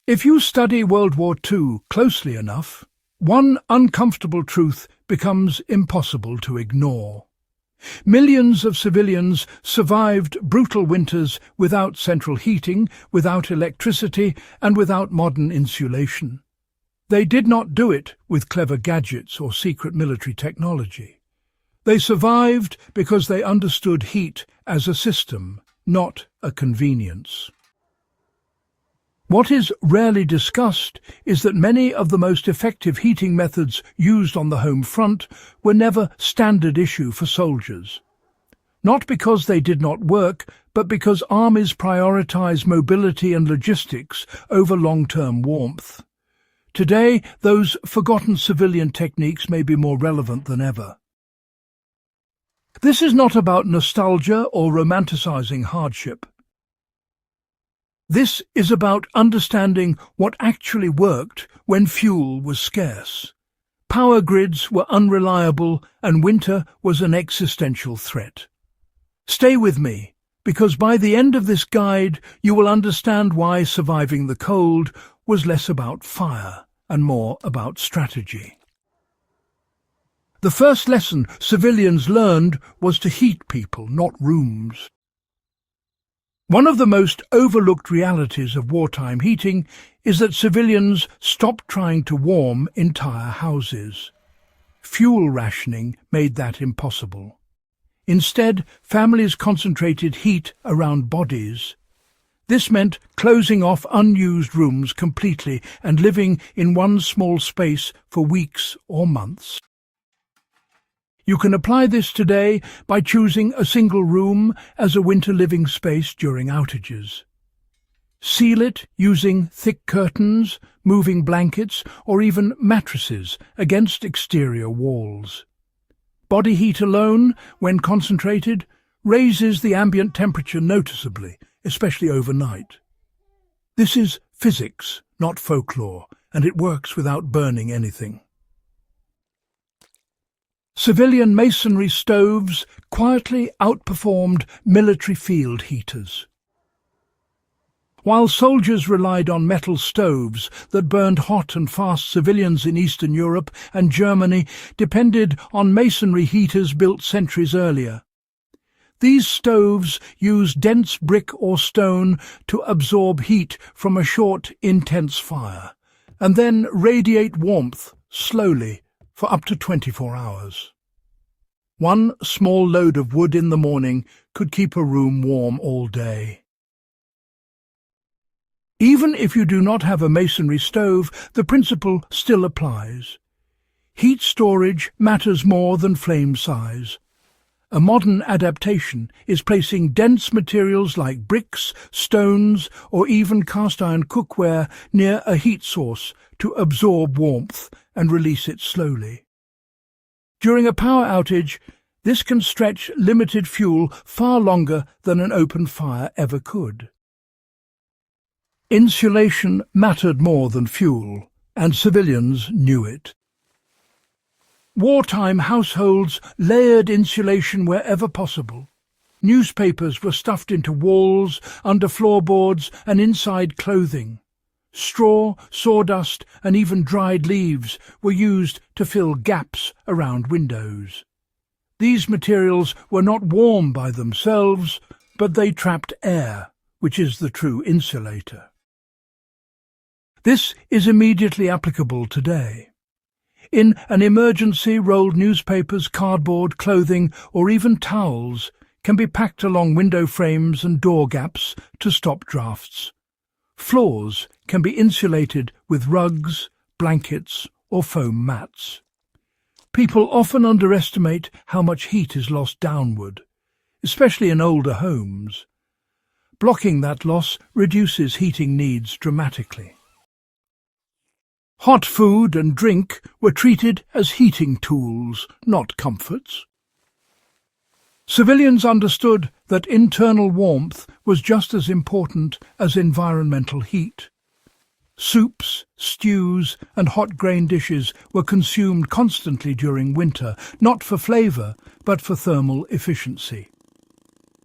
If you study World War II closely enough, one uncomfortable truth becomes impossible to ignore. Millions of civilians survived brutal winters without central heating, without electricity, and without modern insulation. They did not do it with clever gadgets or secret military technology. They survived because they understood heat as a system, not a convenience. What is rarely discussed is that many of the most effective heating methods used on the home front were never standard issue for soldiers. Not because they did not work, but because armies prioritized mobility and logistics over long-term warmth. Today, those forgotten civilian techniques may be more relevant than ever. This is not about nostalgia or romanticizing hardship. This is about understanding what actually worked when fuel was scarce. Power grids were unreliable and winter was an existential threat. Stay with me, because by the end of this guide you will understand why surviving the cold was less about fire and more about strategy. The first lesson civilians learned was to heat people, not rooms. One of the most overlooked realities of wartime heating is that civilians stopped trying to warm entire houses. Fuel rationing made that impossible. Instead, families concentrated heat around bodies. This meant closing off unused rooms completely and living in one small space for weeks or months. You can apply this today by choosing a single room as a winter living space during outages. Seal it using thick curtains, moving blankets, or even mattresses against exterior walls. Body heat alone, when concentrated, raises the ambient temperature noticeably, especially overnight. This is physics, not folklore, and it works without burning anything. Civilian masonry stoves quietly outperformed military field heaters. While soldiers relied on metal stoves that burned hot and fast, civilians in Eastern Europe and Germany depended on masonry heaters built centuries earlier. These stoves used dense brick or stone to absorb heat from a short, intense fire, and then radiate warmth slowly for up to 24 hours. One small load of wood in the morning could keep a room warm all day. Even if you do not have a masonry stove, the principle still applies. Heat storage matters more than flame size. A modern adaptation is placing dense materials like bricks, stones, or even cast-iron cookware near a heat source to absorb warmth and release it slowly. During a power outage, this can stretch limited fuel far longer than an open fire ever could. Insulation mattered more than fuel, and civilians knew it. Wartime households layered insulation wherever possible. Newspapers were stuffed into walls, under floorboards, and inside clothing. Straw, sawdust, and even dried leaves were used to fill gaps around windows. These materials were not warm by themselves, but they trapped air, which is the true insulator. This is immediately applicable today. In an emergency, rolled newspapers, cardboard, clothing, or even towels can be packed along window frames and door gaps to stop drafts. Floors can be insulated with rugs, blankets, or foam mats. People often underestimate how much heat is lost downward, especially in older homes. Blocking that loss reduces heating needs dramatically. Hot food and drink were treated as heating tools, not comforts. Civilians understood that internal warmth was just as important as environmental heat. Soups, stews, and hot grain dishes were consumed constantly during winter, not for flavour, but for thermal efficiency.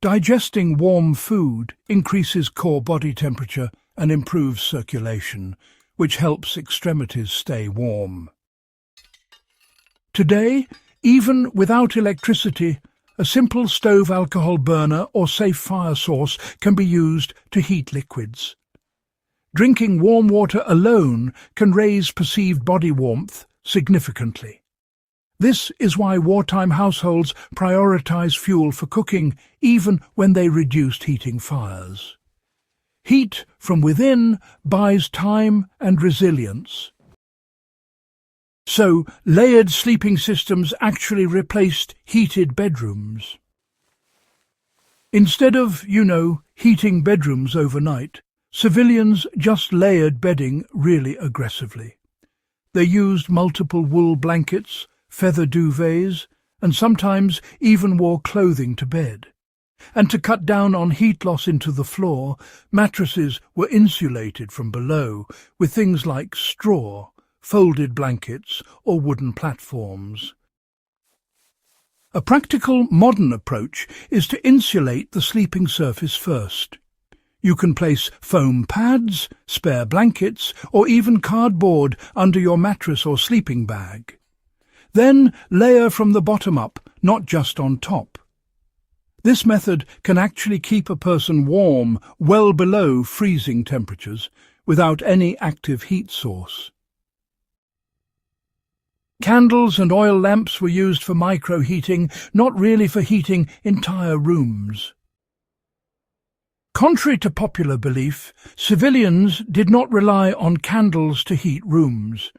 Digesting warm food increases core body temperature and improves circulation, which helps extremities stay warm. Today, even without electricity, a simple stove alcohol burner or safe fire source can be used to heat liquids. Drinking warm water alone can raise perceived body warmth significantly. This is why wartime households prioritize fuel for cooking, even when they reduced heating fires. Heat from within buys time and resilience. So, layered sleeping systems actually replaced heated bedrooms. Instead of, heating bedrooms overnight, civilians just layered bedding really aggressively. They used multiple wool blankets, feather duvets, and sometimes even wore clothing to bed. And to cut down on heat loss into the floor, mattresses were insulated from below with things like straw, folded blankets, or wooden platforms. A practical modern approach is to insulate the sleeping surface first. You can place foam pads, spare blankets, or even cardboard under your mattress or sleeping bag. Then layer from the bottom up, not just on top. This method can actually keep a person warm well below freezing temperatures without any active heat source. Candles and oil lamps were used for microheating, not really for heating entire rooms. Contrary to popular belief, civilians did not rely on candles to heat rooms.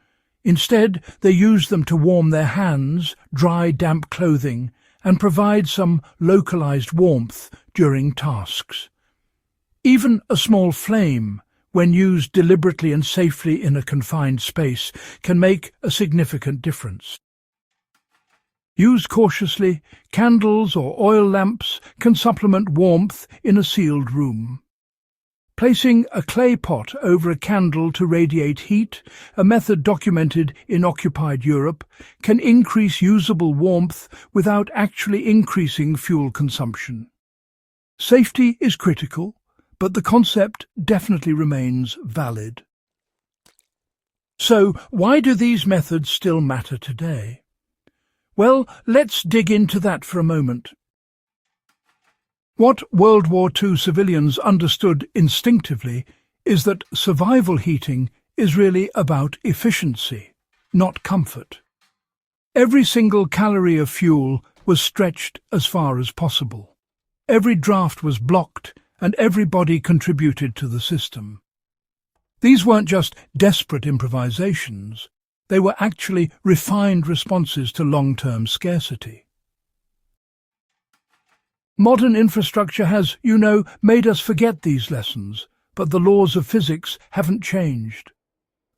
Instead, they used them to warm their hands, dry damp clothing, and provide some localized warmth during tasks. Even a small flame, when used deliberately and safely in a confined space, can make a significant difference. Used cautiously, candles or oil lamps can supplement warmth in a sealed room. Placing a clay pot over a candle to radiate heat, a method documented in occupied Europe, can increase usable warmth without actually increasing fuel consumption. Safety is critical, but the concept definitely remains valid. So, why do these methods still matter today? Well, let's dig into that for a moment. What World War II civilians understood instinctively is that survival heating is really about efficiency, not comfort. Every single calorie of fuel was stretched as far as possible. Every draft was blocked, and everybody contributed to the system. These weren't just desperate improvisations. They were actually refined responses to long-term scarcity. Modern infrastructure has, made us forget these lessons, but the laws of physics haven't changed.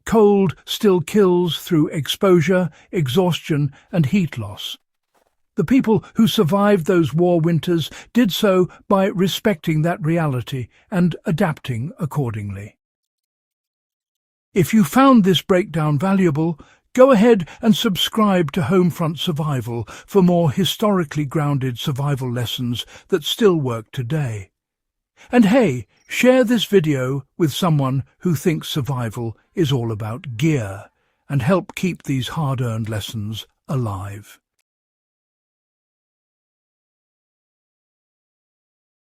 Cold still kills through exposure, exhaustion, and heat loss. The people who survived those war winters did so by respecting that reality and adapting accordingly. If you found this breakdown valuable, go ahead and subscribe to Homefront Survival for more historically grounded survival lessons that still work today. And hey, share this video with someone who thinks survival is all about gear and help keep these hard-earned lessons alive.